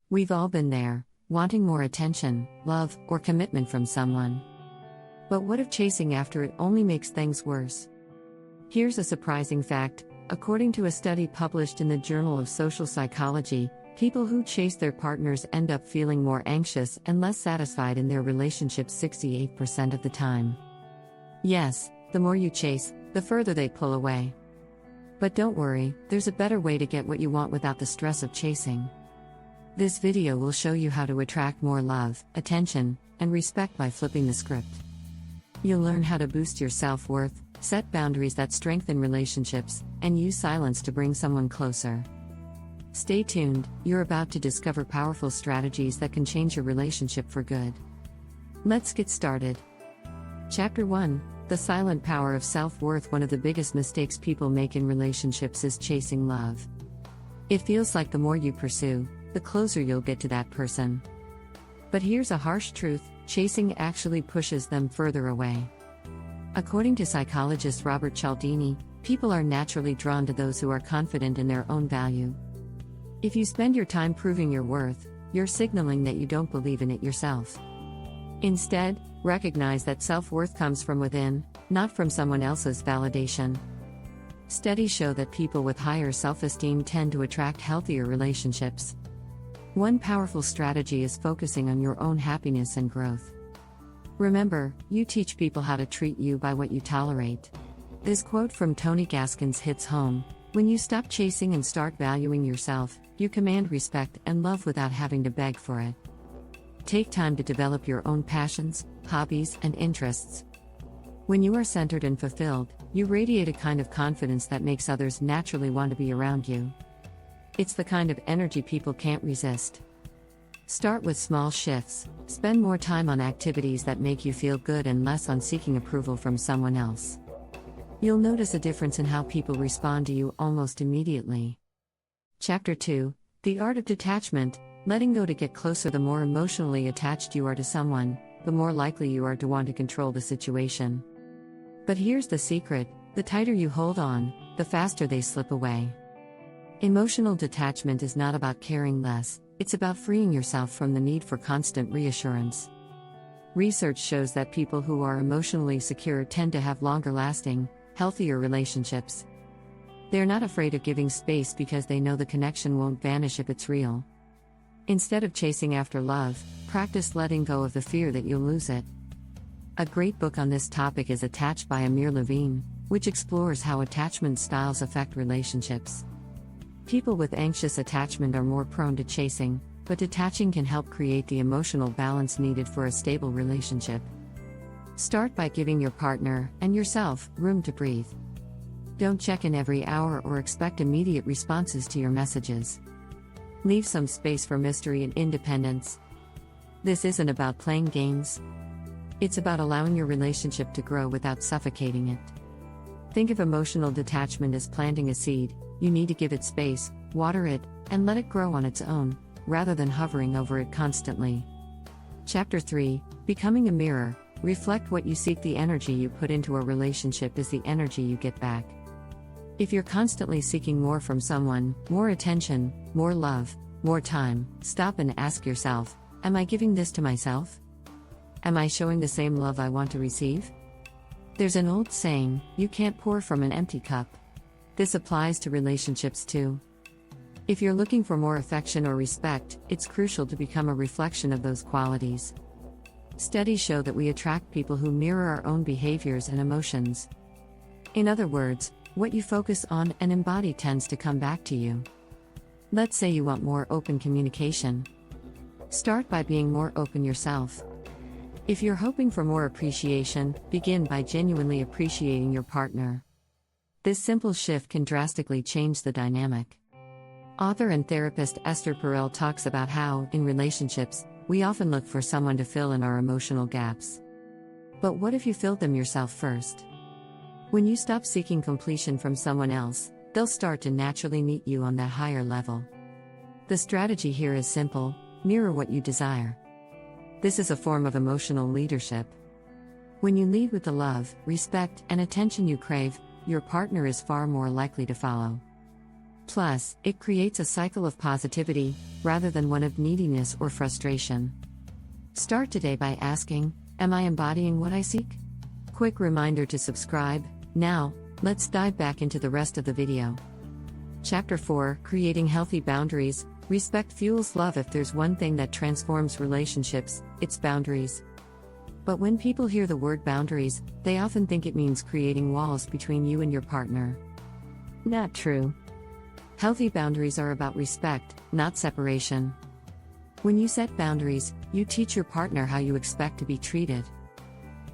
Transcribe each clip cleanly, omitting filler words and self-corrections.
We've all been there, wanting more attention, love, or commitment from someone. But what if chasing after it only makes things worse? Here's a surprising fact. According to a study published in the Journal of Social Psychology, people who chase their partners end up feeling more anxious and less satisfied in their relationships 68% of the time. Yes, the more you chase, the further they pull away. But don't worry, there's a better way to get what you want without the stress of chasing. This video will show you how to attract more love, attention, and respect by flipping the script. You'll learn how to boost your self-worth, set boundaries that strengthen relationships, and use silence to bring someone closer. Stay tuned, you're about to discover powerful strategies that can change your relationship for good. Let's get started. Chapter 1: The Silent Power of Self-Worth. One of the biggest mistakes people make in relationships is chasing love. It feels like the more you pursue, the closer you'll get to that person. But here's a harsh truth: chasing actually pushes them further away. According to psychologist Robert Cialdini, people are naturally drawn to those who are confident in their own value. If you spend your time proving your worth, you're signaling that you don't believe in it yourself. Instead, recognize that self-worth comes from within, not from someone else's validation. Studies show that people with higher self-esteem tend to attract healthier relationships. One powerful strategy is focusing on your own happiness and growth. Remember, you teach people how to treat you by what you tolerate. This quote from Tony Gaskins hits home: when you stop chasing and start valuing yourself, you command respect and love without having to beg for it. Take time to develop your own passions, hobbies, and interests. When you are centered and fulfilled, you radiate a kind of confidence that makes others naturally want to be around you. It's the kind of energy people can't resist. Start with small shifts. Spend more time on activities that make you feel good and less on seeking approval from someone else. You'll notice a difference in how people respond to you almost immediately. Chapter 2: The Art of Detachment. Letting go to get closer. The more emotionally attached you are to someone, the more likely you are to want to control the situation. But here's the secret: the tighter you hold on, the faster they slip away. Emotional detachment is not about caring less, it's about freeing yourself from the need for constant reassurance. Research shows that people who are emotionally secure tend to have longer-lasting, healthier relationships. They're not afraid of giving space because they know the connection won't vanish if it's real. Instead of chasing after love, practice letting go of the fear that you'll lose it. A great book on this topic is Attached by Amir Levine, which explores how attachment styles affect relationships. People with anxious attachment are more prone to chasing, but detaching can help create the emotional balance needed for a stable relationship. Start by giving your partner, and yourself, room to breathe. Don't check in every hour or expect immediate responses to your messages. Leave some space for mystery and independence. This isn't about playing games. It's about allowing your relationship to grow without suffocating it. Think of emotional detachment as planting a seed. You need to give it space, water it, and let it grow on its own, rather than hovering over it constantly. Chapter 3: Becoming a Mirror. Reflect what you seek. The energy you put into a relationship is the energy you get back. If you're constantly seeking more from someone, more attention, more love, more time, stop and ask yourself, am I giving this to myself? Am I showing the same love I want to receive? There's an old saying, you can't pour from an empty cup. This applies to relationships too. If you're looking for more affection or respect, it's crucial to become a reflection of those qualities. Studies show that we attract people who mirror our own behaviors and emotions. In other words, what you focus on and embody tends to come back to you. Let's say you want more open communication. Start by being more open yourself. If you're hoping for more appreciation, begin by genuinely appreciating your partner. This simple shift can drastically change the dynamic. Author and therapist Esther Perel talks about how, in relationships, we often look for someone to fill in our emotional gaps. But what if you filled them yourself first? When you stop seeking completion from someone else, they'll start to naturally meet you on that higher level. The strategy here is simple: mirror what you desire. This is a form of emotional leadership. When you lead with the love, respect, and attention you crave, your partner is far more likely to follow. Plus, it creates a cycle of positivity, rather than one of neediness or frustration. Start today by asking, am I embodying what I seek? Quick reminder to subscribe. Now, let's dive back into the rest of the video. Chapter 4: Creating Healthy Boundaries. Respect fuels love. If there's one thing that transforms relationships, it's boundaries. But when people hear the word boundaries, they often think it means creating walls between you and your partner. Not true. Healthy boundaries are about respect, not separation. When you set boundaries, you teach your partner how you expect to be treated.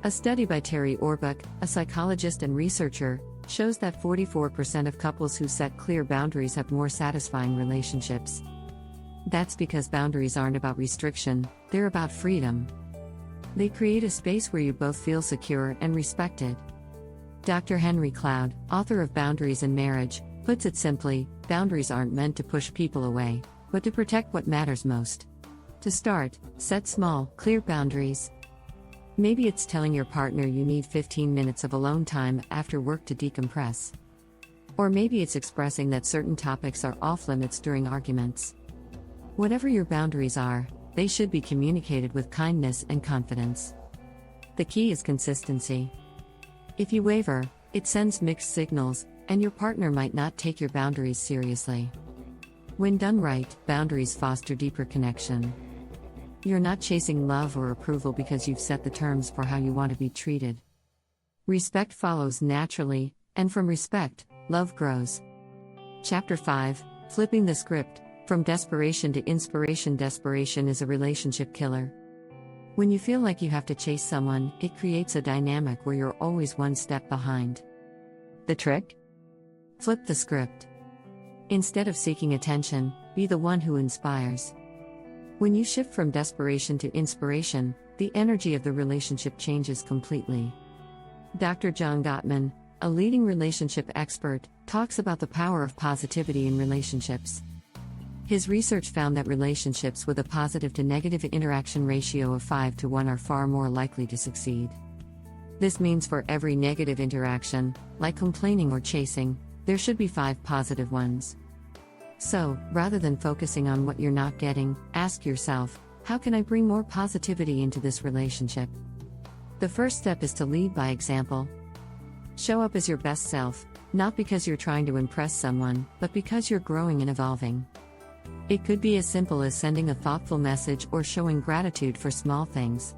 A study by Terry Orbuch, a psychologist and researcher, shows that 44% of couples who set clear boundaries have more satisfying relationships. That's because boundaries aren't about restriction, they're about freedom. They create a space where you both feel secure and respected. Dr. Henry Cloud, author of Boundaries in Marriage, puts it simply: boundaries aren't meant to push people away, but to protect what matters most. To start, set small, clear boundaries. Maybe it's telling your partner you need 15 minutes of alone time after work to decompress. Or maybe it's expressing that certain topics are off limits during arguments. Whatever your boundaries are, they should be communicated with kindness and confidence. The key is consistency. If you waver, it sends mixed signals, and your partner might not take your boundaries seriously. When done right, boundaries foster deeper connection. You're not chasing love or approval because you've set the terms for how you want to be treated. Respect follows naturally, and from respect, love grows. Chapter 5: Flipping the Script. From desperation to inspiration. Desperation is a relationship killer. When you feel like you have to chase someone, it creates a dynamic where you're always one step behind. The trick? Flip the script. Instead of seeking attention, be the one who inspires. When you shift from desperation to inspiration, the energy of the relationship changes completely. Dr. John Gottman, a leading relationship expert, talks about the power of positivity in relationships. His research found that relationships with a positive to negative interaction ratio of 5:1 are far more likely to succeed. This means for every negative interaction, like complaining or chasing, there should be 5 positive ones. So, rather than focusing on what you're not getting, ask yourself, how can I bring more positivity into this relationship? The first step is to lead by example. Show up as your best self, not because you're trying to impress someone, but because you're growing and evolving. It could be as simple as sending a thoughtful message or showing gratitude for small things.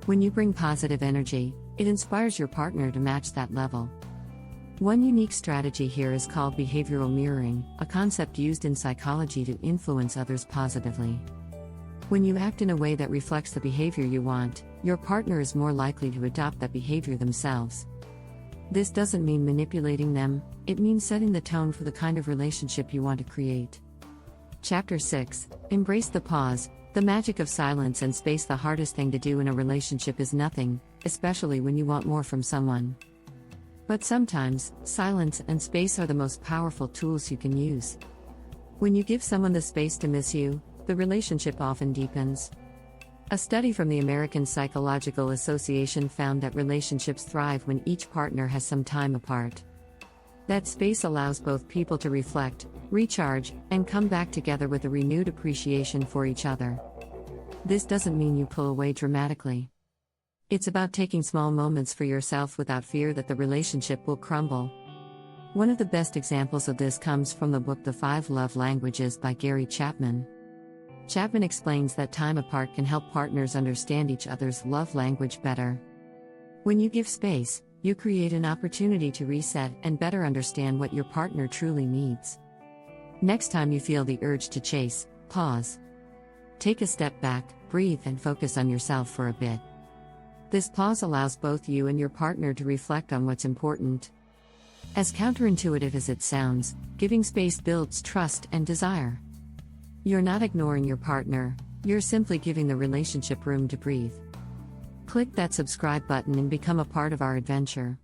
When you bring positive energy, it inspires your partner to match that level. One unique strategy here is called behavioral mirroring, a concept used in psychology to influence others positively. When you act in a way that reflects the behavior you want, your partner is more likely to adopt that behavior themselves. This doesn't mean manipulating them, it means setting the tone for the kind of relationship you want to create. Chapter 6: Embrace the Pause. The magic of silence and space. The hardest thing to do in a relationship is nothing, especially when you want more from someone. But sometimes, silence and space are the most powerful tools you can use. When you give someone the space to miss you, the relationship often deepens. A study from the American Psychological Association found that relationships thrive when each partner has some time apart. That space allows both people to reflect, recharge, and come back together with a renewed appreciation for each other. This doesn't mean you pull away dramatically. It's about taking small moments for yourself without fear that the relationship will crumble. One of the best examples of this comes from the book The 5 Love Languages by Gary Chapman. Chapman explains that time apart can help partners understand each other's love language better. When you give space, you create an opportunity to reset and better understand what your partner truly needs. Next time you feel the urge to chase, pause. Take a step back, breathe, and focus on yourself for a bit. This pause allows both you and your partner to reflect on what's important. As counterintuitive as it sounds, giving space builds trust and desire. You're not ignoring your partner, you're simply giving the relationship room to breathe. Click that subscribe button and become a part of our adventure.